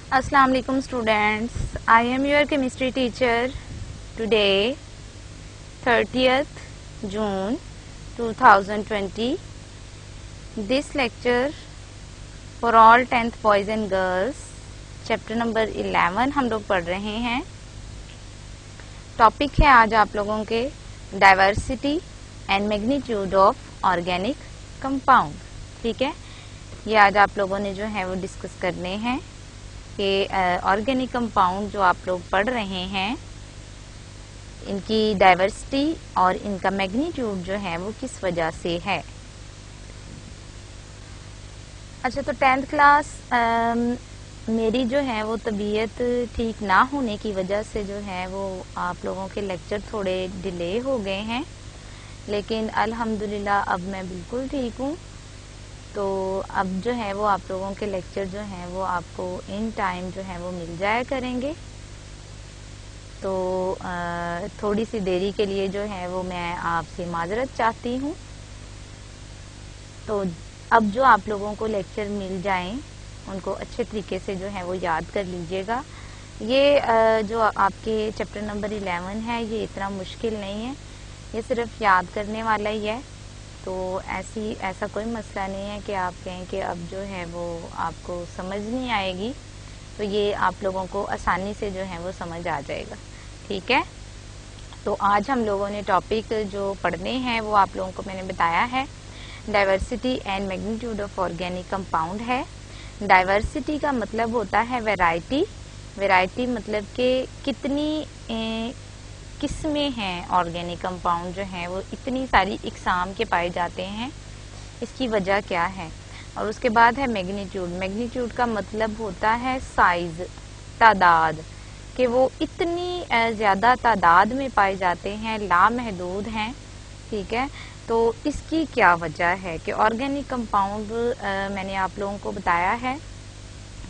Assalamu alaikum students. I am your chemistry teacher. Today 30th June 2020. This lecture for all 10th boys and girls chapter number 11 हम लोग पढ़ रहे हैं. Topic है आज आप लोगों के diversity and magnitude of organic compound. ठीक है, ये आज आप लोगों ने जो है वो डिस्कस करने हैं कि ऑर्गेनिक कंपाउंड जो आप लोग पढ़ रहे हैं इनकी डाइवर्सिटी और इनका मैग्नीट्यूड जो है वो किस वजह से है. अच्छा, तो 10th क्लास मेरी जो है वो तबीयत ठीक ना होने की वजह से जो है वो आप लोगों के लेक्चर थोड़े डिले हो गए हैं, लेकिन अल्हम्दुलिल्लाह अब मैं बिल्कुल ठीक हूँ. तो अब जो है वो आप लोगों के लेक्चर जो हैं वो आपको इन टाइम जो है वो मिल जाया करेंगे. तो थोड़ी सी देरी के लिए जो है वो मैं आपसे माजरत चाहती हूँ. तो अब जो आप लोगों को लेक्चर मिल जाएं उनको अच्छे तरीके से जो है वो याद कर लीजिएगा. ये जो आपके चैप्टर नंबर 11 है ये इतना मुश्किल नहीं है, ये सिर्फ याद करने वाला ही है. तो ऐसा कोई मसला नहीं है कि आप कहें कि अब जो है वो आपको समझ नहीं आएगी. तो ये आप लोगों को आसानी से जो है वो समझ आ जाएगा. ठीक है, तो आज हम लोगों ने टॉपिक जो पढ़ने हैं वो आप लोगों को मैंने बताया है diversity and magnitude of organic compound है. डाइवर्सिटी का मतलब होता है वैरायटी. वैरायटी मतलब कि कितनी किस्में हैं ऑर्गेनिक कंपाउंड जो हैं वो इतनी सारी इकसाम के पाए जाते हैं, इसकी वजह क्या है. और उसके बाद है मैग्नीट्यूड. मैग्नीट्यूड का मतलब होता है साइज, तादाद, कि वो इतनी ज़्यादा तादाद में पाए जाते हैं, लामहदूद हैं. ठीक है, तो इसकी क्या वजह है कि ऑर्गेनिक कंपाउंड मैंने आप लोगों को बताया है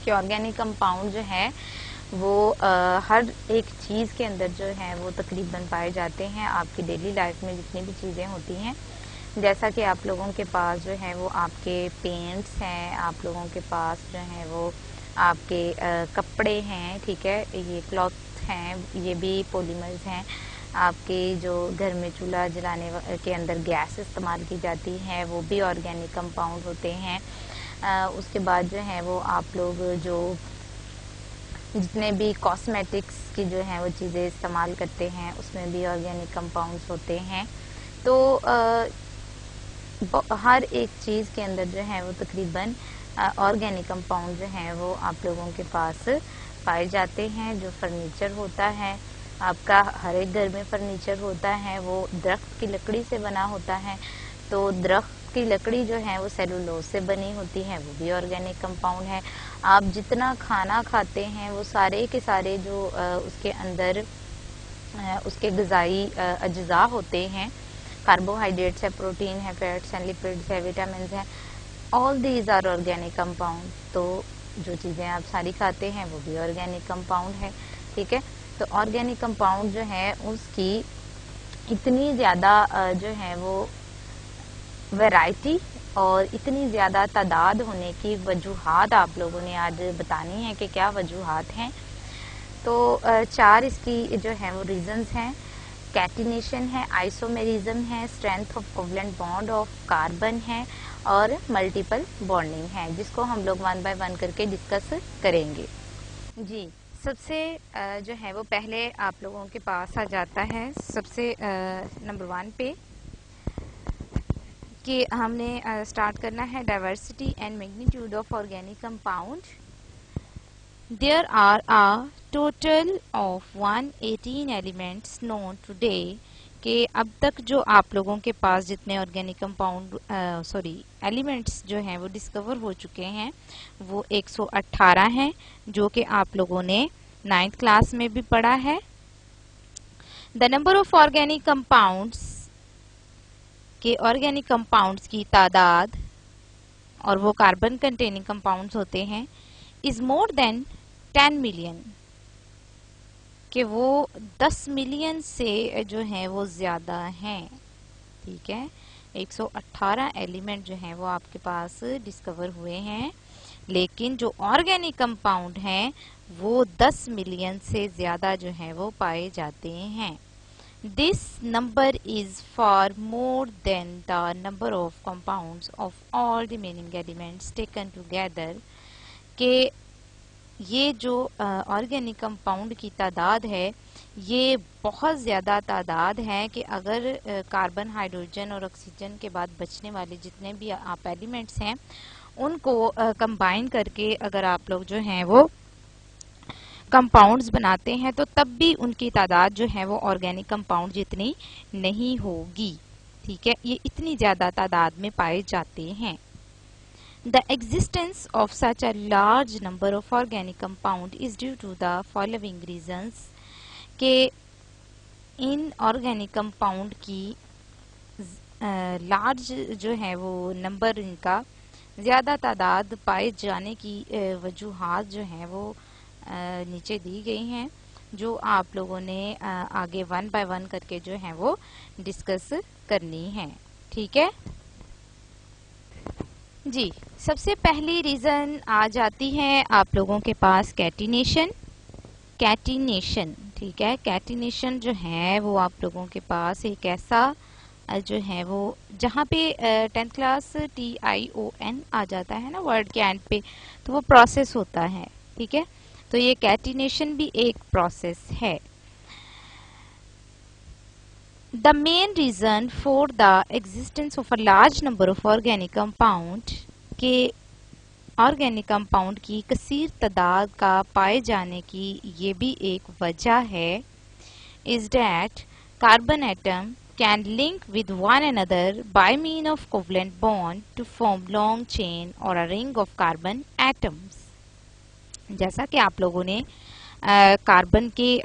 कि ऑर्गेनिक कंपाउंड जो है वो हर एक चीज़ के अंदर जो है वो तकरीबन पाए जाते हैं. आपकी डेली लाइफ में जितनी भी चीज़ें होती हैं, जैसा कि आप लोगों के पास जो है वो आपके पेंट्स हैं, आप लोगों के पास जो है वो आपके कपड़े हैं. ठीक है, ये क्लॉथ हैं, ये भी पॉलीमर्स हैं. आपके जो घर में चूल्हा जलाने के अंदर गैस इस्तेमाल की जाती है वो भी ऑर्गेनिक कंपाउंड होते हैं. उसके बाद जो है वो आप लोग जो जितने भी कॉस्मेटिक्स की जो है वो चीज़ें इस्तेमाल करते हैं उसमें भी ऑर्गेनिक कंपाउंड्स होते हैं. तो हर एक चीज़ के अंदर जो है वो तकरीबन ऑर्गेनिक कंपाउंड जो हैं वो आप लोगों के पास पाए जाते हैं. जो फर्नीचर होता है आपका, हर एक घर में फर्नीचर होता है वो दरख्त की लकड़ी से बना होता है. तो दरख्त की लकड़ी जो है वो सेलुलोज से बनी होती है, वो भी ऑर्गेनिक कंपाउंड है. आप जितना खाना खाते हैं वो सारे के सारे जो उसके अंदर उसके ग़िज़ाई अज्जा होते हैं, कार्बोहाइड्रेट्स है, प्रोटीन है, फैट्स हैं, लिपिड्स है, विटामिन हैं, all these are organic compound. तो जो चीज़ें आप सारी खाते हैं वो भी ऑर्गेनिक कंपाउंड है. ठीक है, तो ऑर्गेनिक कंपाउंड जो है उसकी इतनी ज़्यादा जो है वो वैरायटी और इतनी ज़्यादा तादाद होने की वजूहात आप लोगों ने आज बतानी है कि क्या वजूहात हैं. तो 4 इसकी जो है वो रीजंस हैं. कैटिनेशन है, आइसोमेरिज्म है, strength of covalent bond of carbon है और मल्टीपल बॉन्डिंग है, जिसको हम लोग 1 बाय 1 करके डिस्कस करेंगे. जी, सबसे जो है वो पहले आप लोगों के पास आ जाता है सबसे नंबर 1 पे कि हमने स्टार्ट करना है diversity and magnitude of organic compound. There are a total of 118 elements known today, कि अब तक जो आप लोगों के पास जितने ऑर्गेनिक कंपाउंड एलिमेंट्स जो हैं वो डिस्कवर हो चुके हैं वो 118 हैं, जो कि आप लोगों ने 9th क्लास में भी पढ़ा है. The number of organic compounds, के ऑर्गेनिक कंपाउंड्स की तादाद, और वो कार्बन कंटेनिंग कंपाउंड्स होते हैं, इज मोर देन 10 मिलियन, कि वो 10 मिलियन से जो है वो ज़्यादा हैं. ठीक है, 118 एलिमेंट जो हैं वो आपके पास डिस्कवर हुए हैं. लेकिन जो ऑर्गेनिक कंपाउंड हैं वो 10 मिलियन से ज्यादा जो है वो पाए जाते हैं। This number is far more than the number of compounds of all remaining elements taken together। के ये जो ऑर्गेनिक कंपाउंड की तादाद है ये बहुत ज़्यादा तादाद है कि अगर कार्बन, हाइड्रोजन और ऑक्सीजन के बाद बचने वाले जितने भी आप एलिमेंट्स हैं उनको कंबाइन करके अगर आप लोग जो हैं वो कंपाउंड्स बनाते हैं तो तब भी उनकी तादाद जो है वो ऑर्गेनिक कंपाउंड जितनी नहीं होगी। ठीक है, ये इतनी ज़्यादा तादाद में पाए जाते हैं। The existence of such a large number of organic compound is due to the following reasons कि इन ऑर्गेनिक कंपाउंड की लार्ज जो है वो नंबर, इनका ज़्यादा तादाद पाए जाने की वजूहात जो हैं वो नीचे दी गई हैं, जो आप लोगों ने आगे वन बाय वन करके जो है वो डिस्कस करनी है। ठीक है जी, सबसे पहली रीजन आ जाती है आप लोगों के पास कैटिनेशन। कैटिनेशन, ठीक है, कैटिनेशन जो है वो आप लोगों के पास एक ऐसा जो है वो जहाँ पे 10th क्लास TION आ जाता है ना वर्ड के एंड पे, तो वो प्रोसेस होता है। ठीक है, तो ये कैटिनेशन भी एक प्रोसेस है। The main reason for the existence of a large number of organic compound के ऑर्गेनिक कंपाउंड की कसीर तादाद का पाए जाने की ये भी एक वजह है is that carbon atom can link with one another by means of covalent bond to form long chain or a ring of carbon atoms। जैसा कि आप लोगों ने कार्बन के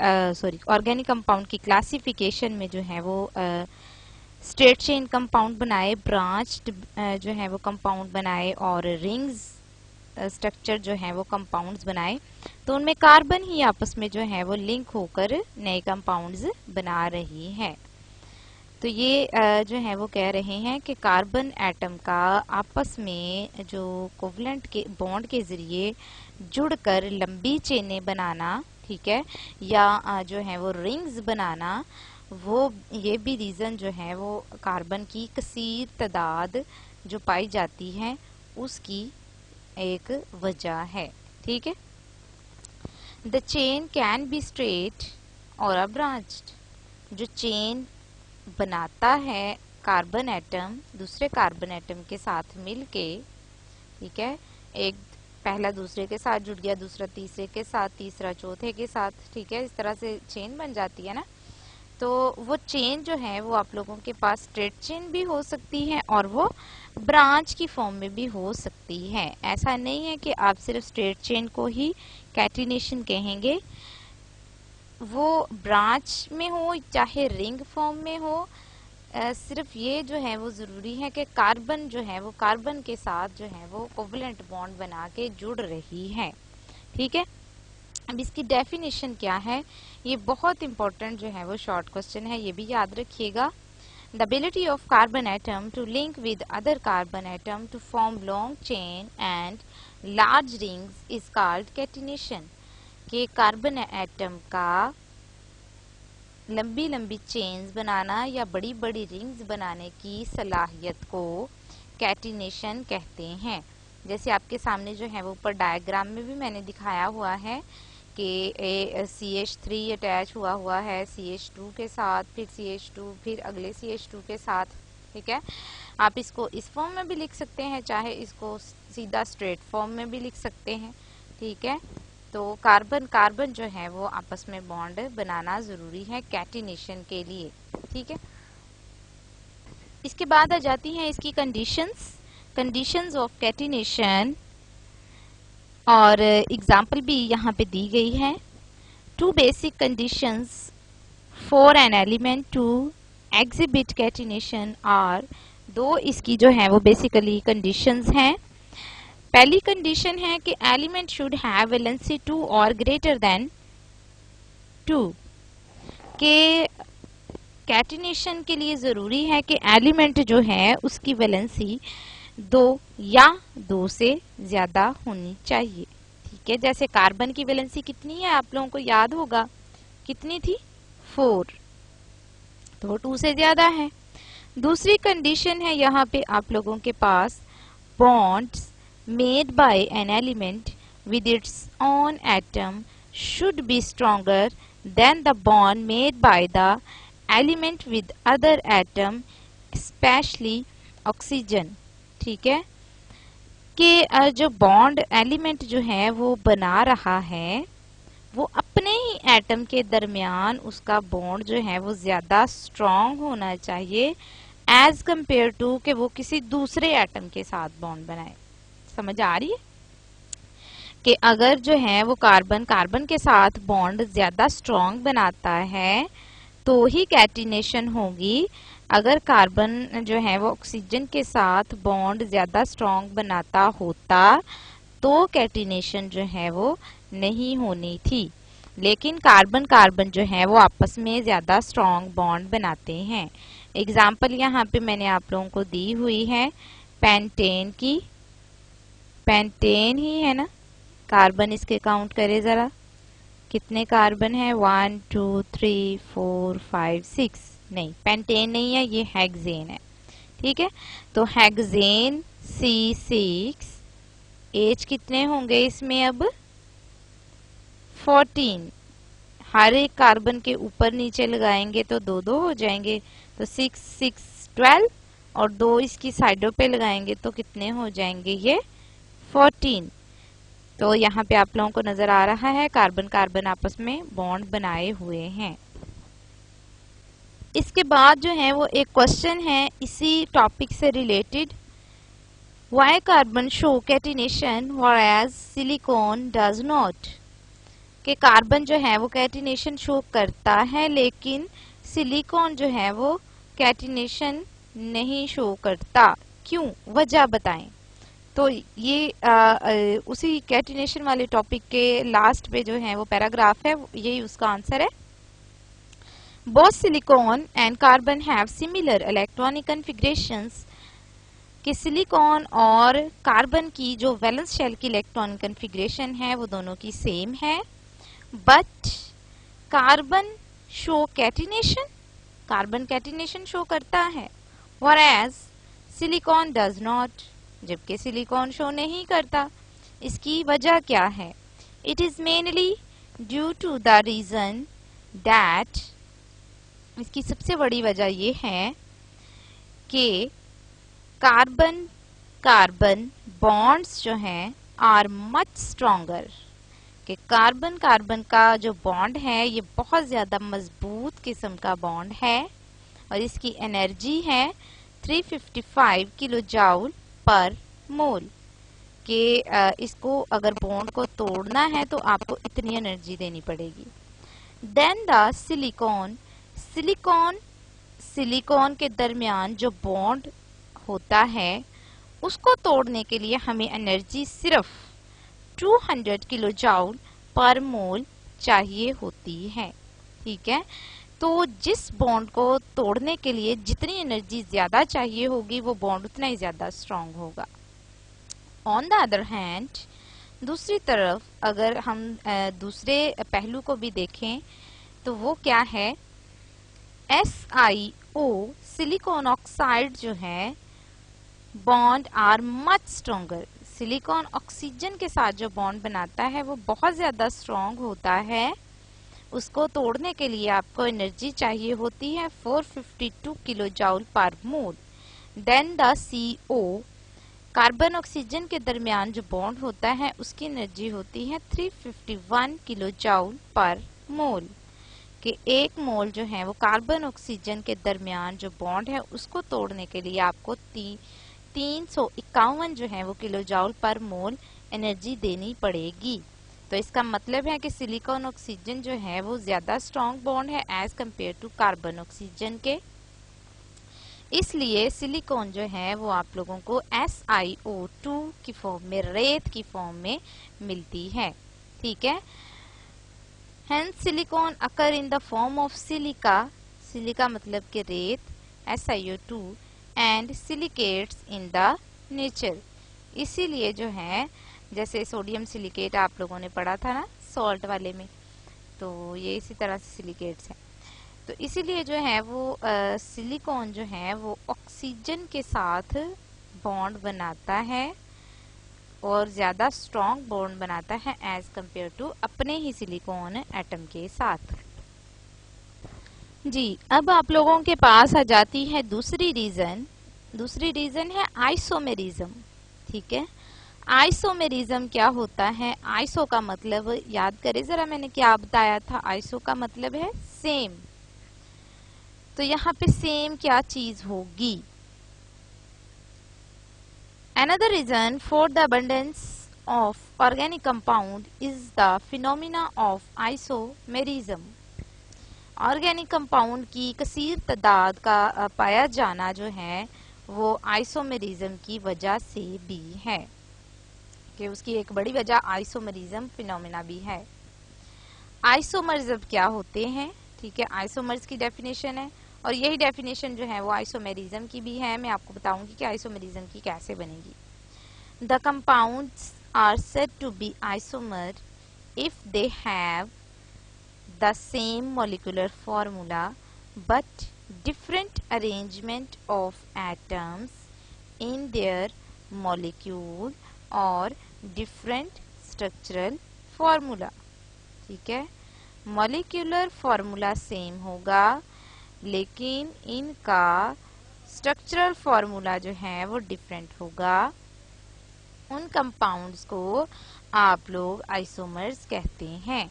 ऑर्गेनिक कंपाउंड की क्लासिफिकेशन में जो है वो स्ट्रेट चेन कंपाउंड बनाए, ब्रांच्ड जो है वो कंपाउंड बनाए और रिंग्स स्ट्रक्चर जो है वो कंपाउंड्स बनाए, तो उनमें कार्बन ही आपस में जो है वो लिंक होकर नए कंपाउंड्स बना रही है। तो ये जो है वो कह रहे हैं कि कार्बन एटम का आपस में जो कोवलेंट के बॉन्ड के जरिए जुड़कर लंबी चेनें बनाना, ठीक है, या जो है वो रिंग्स बनाना, वो ये भी रीजन जो है वो कार्बन की कसीर तादाद जो पाई जाती है उसकी एक वजह है। ठीक है, the chain can be straight और अ ब्रांच्ड। जो चेन बनाता है कार्बन एटम दूसरे कार्बन एटम के साथ मिलके, ठीक है, एक पहला दूसरे के साथ जुड़ गया, दूसरा तीसरे के साथ, तीसरा चौथे के साथ, ठीक है, इस तरह से चेन बन जाती है ना। तो वो चेन जो है वो आप लोगों के पास स्ट्रेट चेन भी हो सकती है और वो ब्रांच की फॉर्म में भी हो सकती है। ऐसा नहीं है कि आप सिर्फ स्ट्रेट चेन को ही कैटिनेशन कहेंगे, वो ब्रांच में हो चाहे रिंग फॉर्म में हो, सिर्फ ये जो है वो जरूरी है कि कार्बन जो है वो कार्बन के साथ जो है वो कोवलेंट बॉन्ड बना के जुड़ रही है। ठीक है, अब इसकी डेफिनेशन क्या है, ये बहुत इंपॉर्टेंट जो है वो शॉर्ट क्वेश्चन है, ये भी याद रखिएगा। The ability of carbon atom to link with other carbon atom to form long chain and large rings is called catenation. कि कार्बन एटम का लंबी लंबी चेन्स बनाना या बड़ी बड़ी रिंग्स बनाने की सलाहियत को कैटिनेशन कहते हैं। जैसे आपके सामने जो है वो ऊपर डायग्राम में भी मैंने दिखाया हुआ है कि CH3 अटैच हुआ है CH2 के साथ, फिर CH2, फिर अगले CH2 के साथ। ठीक है, आप इसको इस फॉर्म में भी लिख सकते हैं, चाहे इसको सीधा स्ट्रेट फॉर्म में भी लिख सकते हैं। ठीक है, तो कार्बन कार्बन जो है वो आपस में बॉन्ड बनाना जरूरी है कैटिनेशन के लिए। ठीक है, इसके बाद आ जाती हैं इसकी कंडीशंस ऑफ कैटिनेशन, और एग्जाम्पल भी यहाँ पे दी गई है। 2 basic conditions for an element to exhibit catenation are. 2 इसकी जो है वो बेसिकली कंडीशंस हैं। पहली कंडीशन है कि एलिमेंट शुड हैव वैलेंसी 2 और ग्रेटर देन 2। के कैटिनेशन के लिए जरूरी है कि एलिमेंट जो है उसकी वैलेंसी 2 या 2 से ज्यादा होनी चाहिए। ठीक है, जैसे कार्बन की वैलेंसी कितनी है आप लोगों को याद होगा, कितनी थी 4, तो 2 से ज्यादा है। दूसरी कंडीशन है यहाँ पे आप लोगों के पास bonds made by an element with its own atom should be stronger than the bond made by the element with other atom, especially oxygen। ठीक है, कि जो बॉन्ड एलिमेंट जो है वो बना रहा है वो अपने ही एटम के दरमियान उसका बॉन्ड जो है वो ज्यादा स्ट्रॉन्ग होना चाहिए एज कंपेयर टू कि वो किसी दूसरे एटम के साथ बॉन्ड बनाए। समझ आ रही है कि अगर जो है वो कार्बन के साथ बॉन्ड ज्यादा स्ट्रॉन्ग बनाता है तो ही कैटिनेशन होगी। अगर कार्बन जो है वो ऑक्सीजन के साथ बॉन्ड ज्यादा स्ट्रॉन्ग बनाता होता तो कैटिनेशन जो है वो नहीं होनी थी। लेकिन कार्बन जो है वो आपस में ज्यादा स्ट्रॉन्ग बॉन्ड बनाते हैं। एग्जाम्पल यहाँ पे मैंने आप लोगों को दी हुई है पेंटेन की, पेंटेन ही है ना, कार्बन इसके काउंट करे जरा, कितने कार्बन है 1 2 3 4 5 6, नहीं पेंटेन नहीं है, ये हेक्सेन है। ठीक है, तो हेक्सेन C6, एज कितने होंगे इसमें अब 14, हर एक कार्बन के ऊपर नीचे लगाएंगे तो 2 हो जाएंगे, तो 6 6 12 और 2 इसकी साइडों पे लगाएंगे तो कितने हो जाएंगे ये 14। तो यहाँ पे आप लोगों को नजर आ रहा है कार्बन आपस में बॉन्ड बनाए हुए हैं। इसके बाद जो है वो एक क्वेश्चन है इसी टॉपिक से related, why carbon show catenation whereas silicon does not. कि कार्बन जो है वो कैटिनेशन शो करता है लेकिन सिलिकॉन जो है वो कैटिनेशन नहीं शो करता, क्यों, वजह बताएं। तो ये उसी कैटिनेशन वाले टॉपिक के लास्ट पे जो है वो पैराग्राफ है, यही उसका आंसर है। Both silicon and carbon have similar electronic configurations, कि सिलिकॉन और कार्बन की जो वैलेंस शेल की इलेक्ट्रॉनिक कॉन्फ़िगरेशन है वो दोनों की सेम है, but carbon show catenation, carbon catenation show करता है, whereas सिलिकॉन डज नॉट, जबकि सिलिकॉन शो नहीं करता। इसकी वजह क्या है? It is mainly due to the reason that, इसकी सबसे बड़ी वजह ये है कि कार्बन कार्बन बॉन्ड्स जो हैं आर मच स्ट्रॉन्गर, कि कार्बन का जो बॉन्ड है ये बहुत ज्यादा मजबूत किस्म का बॉन्ड है और इसकी एनर्जी है 355 किलो जाउल पर मोल, कि इसको अगर बॉन्ड को तोड़ना है तो आपको इतनी एनर्जी देनी पड़ेगी। देन द सिलिकॉन, सिलिकॉन के दरमियान जो बॉन्ड होता है उसको तोड़ने के लिए हमें एनर्जी सिर्फ 200 किलो जाउल पर मोल चाहिए होती है। ठीक है, तो जिस बॉन्ड को तोड़ने के लिए जितनी एनर्जी ज्यादा चाहिए होगी वो बॉन्ड उतना ही ज्यादा स्ट्रॉन्ग होगा। ऑन द अदर हैंड, दूसरी तरफ अगर हम दूसरे पहलू को भी देखें तो वो क्या है, SiO सिलिकॉन ऑक्साइड जो है bond are much stronger, silicon oxygen के साथ जो बॉन्ड बनाता है वो बहुत ज्यादा स्ट्रॉन्ग होता है, उसको तोड़ने के लिए आपको एनर्जी चाहिए होती है 452 kilo joule per mole. Then the CO, carbon oxygen के दरमियान जो बॉन्ड होता है उसकी एनर्जी होती है 351 किलो जाउल पर मोल, कि एक मोल जो है वो कार्बन ऑक्सीजन के दरमियान जो बॉन्ड है उसको तोड़ने के लिए आपको 351 जो है वो किलो जाउल पर मोल एनर्जी देनी पड़ेगी। तो इसका मतलब है कि सिलिकॉन ऑक्सीजन जो है वो ज्यादा स्ट्रॉन्ग बॉन्ड है as compare to carbon oxygen के, इसलिए सिलिकॉन जो है वो आप लोगों को SiO2 की फॉर्म में, रेत की फॉर्म में मिलती है। ठीक है, hence silicon occur in the form of silica, silica मतलब कि रेत, SiO2 and silicates in the nature. इसीलिए जो है, जैसे सोडियम सिलिकेट आप लोगों ने पढ़ा था ना सॉल्ट वाले में, तो ये इसी तरह से सिलिकेट्स हैं। तो इसीलिए जो है वो सिलिकॉन जो है वो ऑक्सीजन के साथ बॉन्ड बनाता है और ज्यादा स्ट्रॉन्ग बॉन्ड बनाता है एज कंपेयर टू अपने ही सिलिकॉन एटम के साथ। जी, अब आप लोगों के पास आ जाती है दूसरी रीजन है आइसोमेरिज्म। ठीक है, आइसोमेरिज्म क्या होता है? आइसो का मतलब याद करें जरा, मैंने क्या बताया था? आइसो का मतलब है सेम। तो यहाँ पे सेम क्या चीज होगी? Another reason for the abundance of organic compound is the phenomena of isomerism. Organic compound की कसीर तादाद का पाया जाना जो है वो आइसोमेरिज्म की वजह से भी है, कि उसकी एक बड़ी वजह आइसोमेरिज्म फिनोमेना भी है। आइसोमर्स अब क्या होते हैं? ठीक है, आइसोमर्स की डेफिनेशन है और यही डेफिनेशन जो है वो आइसोमेरिज्म की भी है। मैं आपको बताऊंगी कि आइसोमेरिज्म की कैसे बनेगी। The compounds are said to be isomer if they have the same molecular formula but different arrangement of atoms in their molecule or different structural formula। ठीक है, मॉलिक्यूलर फॉर्मूला सेम होगा लेकिन इनका स्ट्रक्चरल फॉर्मूला जो है वो different होगा। उन कंपाउंड्स को आप लोग आइसोमर्स कहते हैं,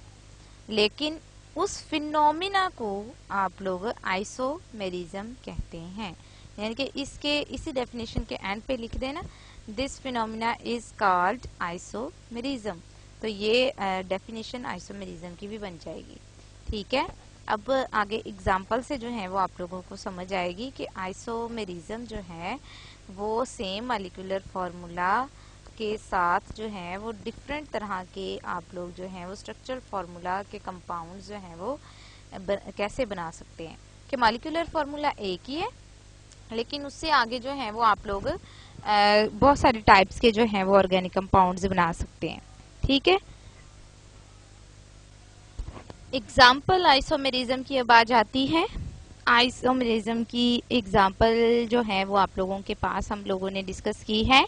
लेकिन उस फिनोमिना को आप लोग आइसोमेरिज्म कहते हैं। यानी कि इसी डेफिनेशन के एंड पे लिख देना, this phenomena is called isomerism. तो ये डेफिनेशन आइसोमेरिज्म की भी बन जाएगी। ठीक है, अब आगे एग्जाम्पल से जो है वो आप लोगों को समझ आएगी कि आइसोमेरिज्म जो है वो सेम मॉलिक्यूलर फॉर्मूला के साथ जो है वो डिफरेंट तरह के आप लोग जो है वो स्ट्रक्चरल फॉर्मूला के कंपाउंड जो है वो कैसे बना सकते हैं। कि मॉलिक्यूलर फॉर्मूला एक ही है लेकिन उससे आगे जो है वो आप लोग बहुत सारे टाइप्स के जो है वो ऑर्गेनिक कंपाउंड्स बना सकते हैं। ठीक है, एग्जाम्पल आइसोमेरिज्म की अब आ जाती है। आइसोमेरिज्म की एग्जाम्पल जो है वो आप लोगों के पास हम लोगों ने डिस्कस की है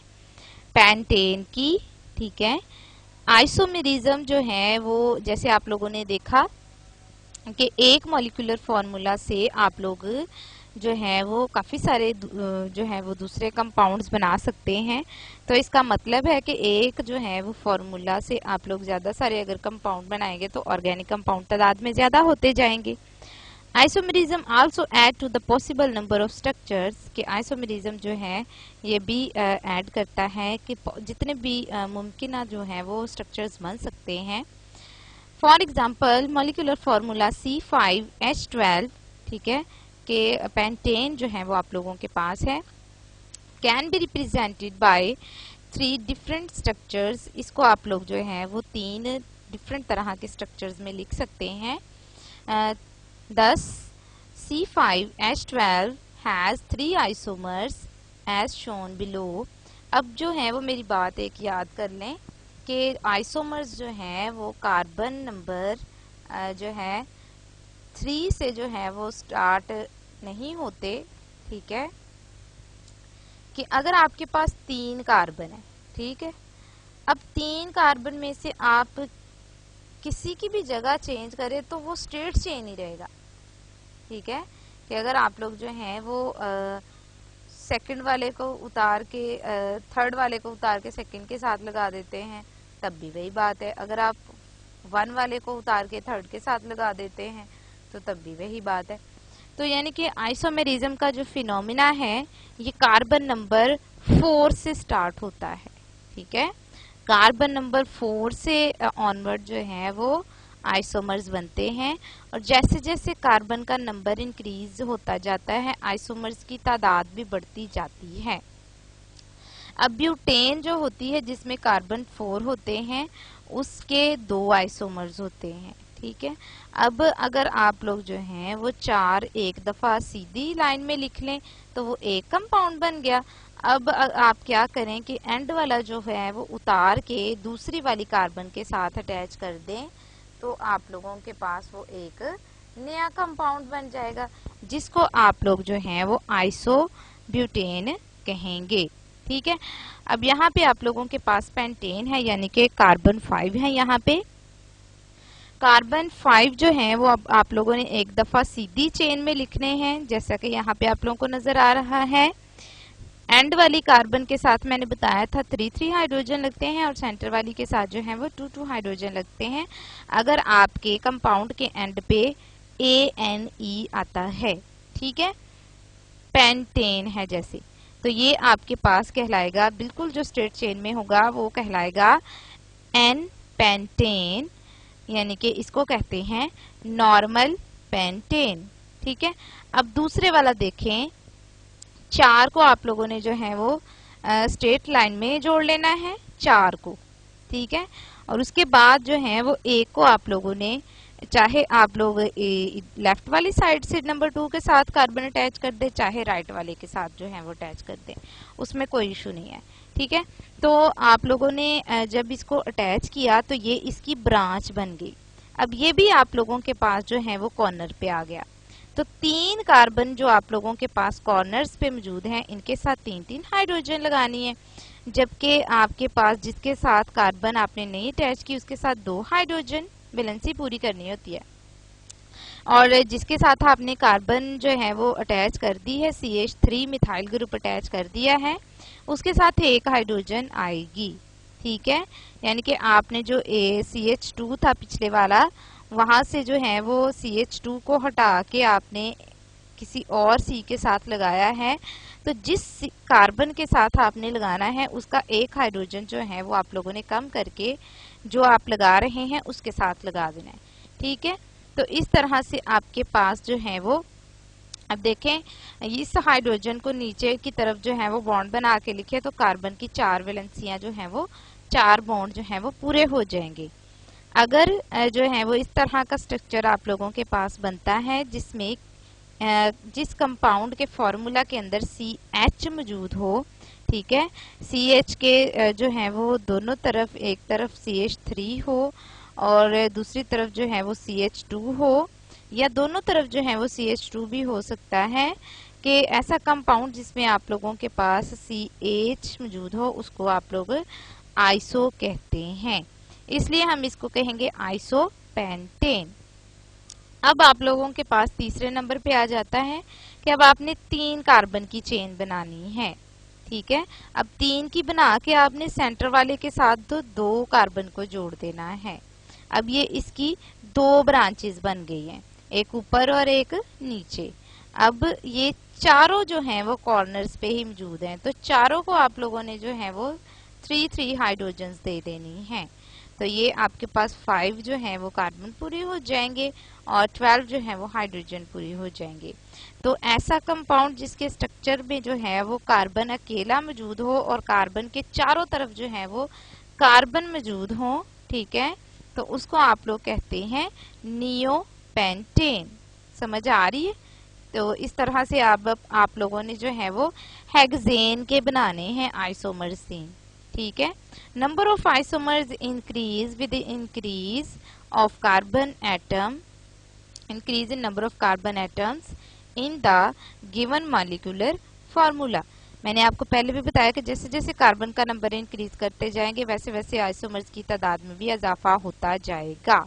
पेंटेन की। ठीक है, आइसोमेरिज्म जो है वो जैसे आप लोगों ने देखा कि एक मॉलिक्यूलर फॉर्मूला से आप लोग जो है वो काफी सारे जो है वो दूसरे कंपाउंड्स बना सकते हैं। तो इसका मतलब है कि एक जो है वो फॉर्मूला से आप लोग ज्यादा सारे अगर कंपाउंड बनाएंगे तो ऑर्गेनिक कंपाउंड तादाद में ज्यादा होते जाएंगे। Isomerism also add to the possible number of structures, कि आइसोमेरिज्म जो है ये भी ऐड करता है कि जितने भी मुमकिन जो है वो स्ट्रक्चर्स बन सकते हैं। For example molecular formula C5H12, ठीक है, कि पेंटेन जो है वो आप लोगों के पास है, can be represented by 3 different structures. इसको आप लोग जो है वो 3 डिफरेंट तरह के स्ट्रक्चर्स में लिख सकते हैं। Thus, C5H12 has 3 isomers as shown below। अब जो है वो मेरी बात एक याद कर लें कि आइसोमर्स जो हैं वो कार्बन नंबर जो है 3 से जो है वो स्टार्ट नहीं होते। ठीक है, कि अगर आपके पास 3 कार्बन है, ठीक है, अब 3 कार्बन में से आप किसी की भी जगह चेंज करें तो वो स्टेट चेंज ही रहेगा। ठीक है, कि अगर आप लोग जो हैं वो सेकंड वाले को उतार के थर्ड वाले को उतार के सेकंड के साथ लगा देते हैं तब भी वही बात है। अगर आप 1 वाले को उतार के थर्ड के साथ लगा देते हैं तो तब भी वही बात है। तो यानी कि आइसोमेरिज्म का जो फिनोमिना है ये कार्बन नंबर 4 से स्टार्ट होता है। ठीक है, कार्बन नंबर 4 से ऑनवर्ड जो है वो आइसोमर्स बनते हैं और जैसे जैसे कार्बन का नंबर इंक्रीज होता जाता है आइसोमर्स की तादाद भी बढ़ती जाती है। अब ब्यूटेन जो होती है जिसमें कार्बन 4 होते हैं उसके 2 आइसोमर्स होते हैं। ठीक है, अब अगर आप लोग जो हैं वो 4 एक दफा सीधी लाइन में लिख लें तो वो एक कंपाउंड बन गया। अब आप क्या करें कि एंड वाला जो है वो उतार के दूसरी वाली कार्बन के साथ अटैच कर दें, तो आप लोगों के पास वो एक नया कंपाउंड बन जाएगा, जिसको आप लोग जो है वो आइसोब्यूटेन कहेंगे। ठीक है, अब यहाँ पे आप लोगों के पास पेंटेन है, यानी कि कार्बन 5 है। यहाँ पे कार्बन 5 जो है वो अब आप लोगों ने एक दफा सीधी चेन में लिखने हैं, जैसा कि यहाँ पे आप लोगों को नजर आ रहा है। एंड वाली कार्बन के साथ मैंने बताया था 3 हाइड्रोजन लगते हैं, और सेंटर वाली के साथ जो है वो 2 हाइड्रोजन लगते हैं। अगर आपके कंपाउंड के एंड पे ANE आता है, ठीक है, पेंटेन है जैसे, तो ये आपके पास कहलाएगा, बिल्कुल जो स्ट्रेट चेन में होगा वो कहलाएगा एन पेंटेन, यानी कि इसको कहते हैं नॉर्मल पेंटेन। ठीक है, अब दूसरे वाला देखें, 4 को आप लोगों ने जो है वो स्ट्रेट लाइन में जोड़ लेना है, 4 को। ठीक है, और उसके बाद जो है वो 1 को आप लोगों ने, चाहे आप लोग लेफ्ट वाली साइड से नंबर 2 के साथ कार्बन अटैच कर दे, चाहे राइट वाले के साथ जो है वो अटैच कर दे, उसमें कोई इशू नहीं है। ठीक है, तो आप लोगों ने जब इसको अटैच किया तो ये इसकी ब्रांच बन गई। अब ये भी आप लोगों के पास जो है वो कॉर्नर पे आ गया, तो 3 कार्बन जो आप लोगों के पास कॉर्नर्स पे मौजूद हैं, इनके साथ 3 हाइड्रोजन लगानी है, जबकि आपके पास जिसके साथ कार्बन आपने नहीं अटैच की उसके साथ 2 हाइड्रोजन वैलेंसी पूरी करनी होती है, और जिसके साथ आपने कार्बन जो है वो अटैच कर दी है, CH3 मिथाइल ग्रुप अटैच कर दिया है, उसके साथ 1 हाइड्रोजन आएगी। ठीक है, यानी कि आपने जो CH2 था पिछले वाला, वहां से जो है वो CH2 को हटा के आपने किसी और C के साथ लगाया है, तो जिस कार्बन के साथ आपने लगाना है उसका 1 हाइड्रोजन जो है वो आप लोगों ने कम करके जो आप लगा रहे हैं उसके साथ लगा देना है। ठीक है, तो इस तरह से आपके पास जो है वो, अब देखें, इस हाइड्रोजन को नीचे की तरफ जो है वो बॉन्ड बना के लिखे, तो कार्बन की 4 वैलेंसियां जो है वो 4 बॉन्ड जो है वो पूरे हो जाएंगे। अगर जो है वो इस तरह का स्ट्रक्चर आप लोगों के पास बनता है, जिसमें जिस कंपाउंड के फॉर्मूला के अंदर CH मौजूद हो, ठीक है, CH के जो है वो दोनों तरफ, एक तरफ CH3 हो और दूसरी तरफ जो है वो CH2 हो, या दोनों तरफ जो है वो CH2 भी हो सकता है, कि ऐसा कंपाउंड जिसमें आप लोगों के पास CH मौजूद हो, उसको आप लोग आइसो कहते हैं, इसलिए हम इसको कहेंगे आइसोपेंटेन। अब आप लोगों के पास तीसरे नंबर पे आ जाता है कि अब आपने 3 कार्बन की चेन बनानी है। ठीक है, अब 3 की बना के आपने सेंटर वाले के साथ तो 2 कार्बन को जोड़ देना है। अब ये इसकी 2 ब्रांचेस बन गई हैं, एक ऊपर और एक नीचे। अब ये चारों जो हैं वो कॉर्नर्स पे ही मौजूद हैं, तो चारों को आप लोगों ने जो है वो 3 हाइड्रोजन दे देनी है, तो ये आपके पास 5 जो है वो कार्बन पूरे हो जाएंगे और 12 जो है वो हाइड्रोजन पूरे हो जाएंगे। तो ऐसा कंपाउंड जिसके स्ट्रक्चर में जो है वो कार्बन अकेला मौजूद हो और कार्बन के चारों तरफ जो है वो कार्बन मौजूद हो, ठीक है, तो उसको आप लोग कहते हैं नियोपेंटेन। समझ आ रही है? तो इस तरह से आप लोगों ने जो है वो हेक्सेन के बनाने हैं आइसोमर्स। ठीक है, number of isomers increase with increase of carbon atom, increase in number of carbon atoms in the given molecular formula. मैंने आपको पहले भी बताया कि जैसे जैसे कार्बन का नंबर इंक्रीज करते जाएंगे वैसे वैसे आइसोमर्स की तादाद में भी इजाफा होता जाएगा।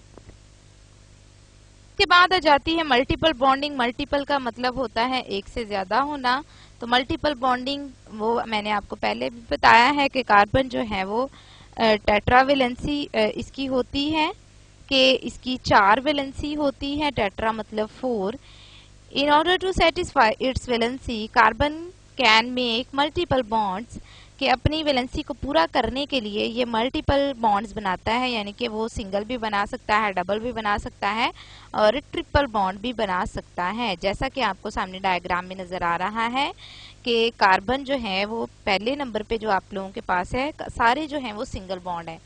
के बाद आ जाती है मल्टीपल बॉन्डिंग। मल्टीपल का मतलब होता है एक से ज्यादा होना, तो मल्टीपल बॉन्डिंग वो मैंने आपको पहले भी बताया है कि कार्बन जो है वो टेट्रा वैलेंसी इसकी होती है, कि इसकी 4 वैलेंसी होती है, टेट्रा मतलब 4। In order to satisfy its valency carbon can make multiple bonds, कि अपनी वैलेंसी को पूरा करने के लिए ये मल्टीपल बॉन्ड्स बनाता है, यानी कि वो सिंगल भी बना सकता है, डबल भी बना सकता है और ट्रिपल बॉन्ड भी बना सकता है। जैसा कि आपको सामने डायग्राम में नजर आ रहा है कि कार्बन जो है वो पहले नंबर पे जो आप लोगों के पास है, सारे जो है वो सिंगल बॉन्ड है,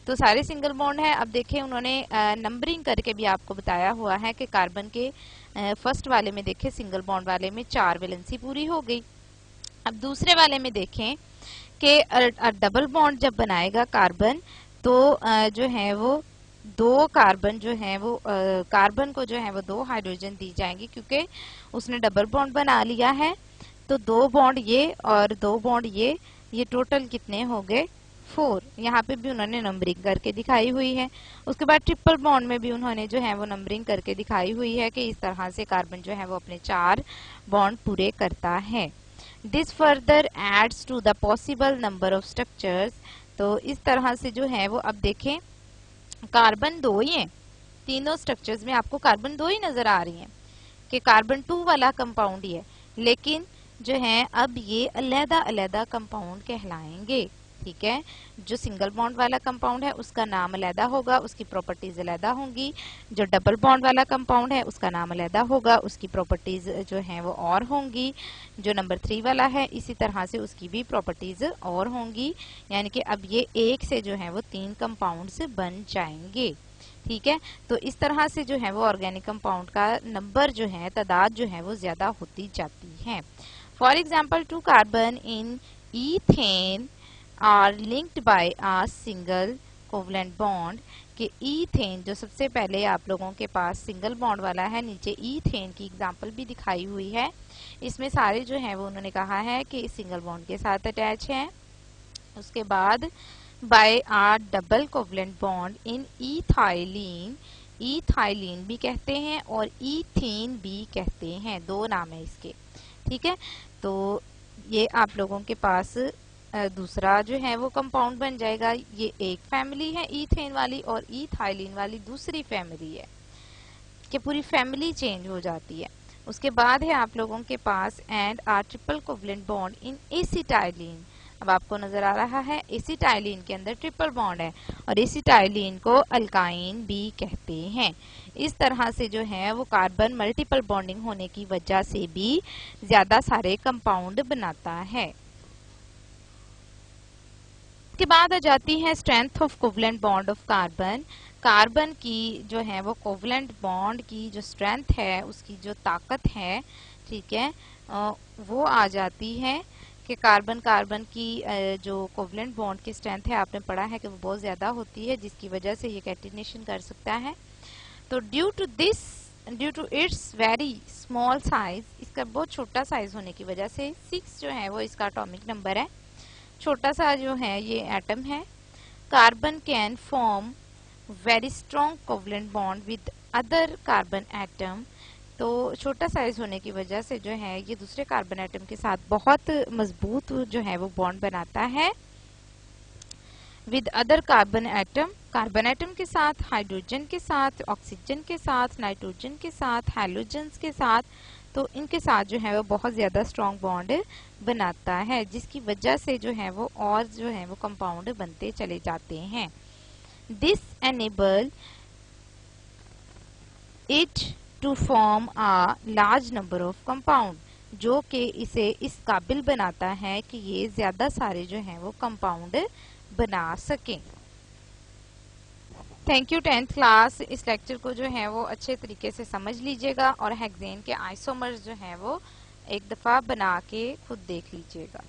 तो सारे सिंगल बॉन्ड है। अब देखें उन्होंने नंबरिंग करके भी आपको बताया हुआ है कि कार्बन के फर्स्ट वाले में देखें सिंगल बॉन्ड वाले में 4 वैलेंसी पूरी हो गई, अब दूसरे वाले में देखें कि डबल बॉन्ड जब बनाएगा कार्बन तो जो है वो दो कार्बन जो है वो कार्बन को जो है वो दो हाइड्रोजन दी जाएंगी, क्योंकि उसने डबल बॉन्ड बना लिया है। तो दो बॉन्ड ये और दो बॉन्ड ये टोटल कितने हो गए 4। यहाँ पे भी उन्होंने नंबरिंग करके दिखाई हुई है। उसके बाद ट्रिपल बॉन्ड में भी उन्होंने जो है वो नंबरिंग करके दिखाई हुई है कि इस तरह से कार्बन जो है वो अपने 4 बॉन्ड पूरे करता है। This further adds to the possible number of structures. तो इस तरह से जो है वो अब देखें कार्बन 2 ही है, तीनों स्ट्रक्चर्स में आपको कार्बन 2 ही नजर आ रही हैं कि कार्बन 2 वाला कंपाउंड ही है, लेकिन जो है अब ये अलग-अलग कंपाउंड कहलाएंगे। ठीक है, जो सिंगल बॉन्ड वाला कंपाउंड है उसका नाम अलग होगा, उसकी प्रॉपर्टीज अलग होंगी। जो डबल बॉन्ड वाला कंपाउंड है उसका नाम अलग होगा, उसकी प्रॉपर्टीज जो है वो और होंगी। जो नंबर 3 वाला है इसी तरह से उसकी भी प्रॉपर्टीज और होंगी। यानी कि अब ये एक से जो है वो 3 कंपाउंड्स बन जाएंगे। ठीक है, तो इस तरह से जो है वो ऑर्गेनिक कंपाउंड का नंबर जो है तादाद जो है वो ज्यादा होती जाती है। For example 2 carbon in ethane are linked by a single covalent bond. कि ईथेन जो सबसे पहले आप लोगों के पास सिंगल बॉन्ड वाला है, नीचे ईथेन की एग्जांपल भी दिखाई हुई है। इसमें सारे जो है वो उन्होंने कहा है कि सिंगल बॉन्ड के साथ अटैच है। उसके बाद by a double covalent bond in ethylene, ethylene भी कहते हैं और ईथीन भी कहते हैं, दो नाम है इसके। ठीक है, तो ये आप लोगों के पास दूसरा जो है वो कंपाउंड बन जाएगा। ये एक फैमिली है ईथेन वाली और इथाइलिन वाली दूसरी फैमिली है कि पूरी फैमिली चेंज हो जाती है। उसके बाद है आप लोगों के पास and a triple covalent bond in acetylene. अब आपको नजर आ रहा है एसिटाइलिन के अंदर ट्रिपल बॉन्ड है और एसिटाइलिन को अल्काइन भी कहते हैं। इस तरह से जो है वो कार्बन मल्टीपल बॉन्डिंग होने की वजह से भी ज्यादा सारे कंपाउंड बनाता है। उसके बाद आ जाती है strength of covalent bond of carbon. Carbon की जो है वो कोवलेंट बॉन्ड की जो स्ट्रेंथ है, उसकी जो ताकत है, ठीक है, वो आ जाती है कि कार्बन की जो कोवलेंट बॉन्ड की स्ट्रेंथ है आपने पढ़ा है कि वो बहुत ज्यादा होती है, जिसकी वजह से ये कैटिनेशन कर सकता है। तो due to its very small size, इसका बहुत छोटा साइज होने की वजह से 6 जो है वो इसका एटॉमिक नंबर है, छोटा सा जो है ये एटम है। Carbon can form very strong covalent bond with other carbon atom. तो छोटा साइज होने की वजह से जो है ये दूसरे कार्बन एटम के साथ बहुत मजबूत जो है वो बॉन्ड बनाता है। विद अदर कार्बन एटम के साथ, हाइड्रोजन के साथ, ऑक्सीजन के साथ, नाइट्रोजन के साथ, हैलोजन्स के साथ, तो इनके साथ जो है वो बहुत ज्यादा स्ट्रॉन्ग बॉन्ड बनाता है, जिसकी वजह से जो है वो और जो है वो कंपाउंड बनते चले जाते हैं। This enable it to form a large number of compound, जो कि इसे इस काबिल बनाता है कि ये ज्यादा सारे जो है वो कंपाउंड बना सकें। Thank you 10th class. इस लेक्चर को जो है वो अच्छे तरीके से समझ लीजिएगा और हेक्सेन के आइसोमर्स जो है वो एक दफा बना के खुद देख लीजिएगा।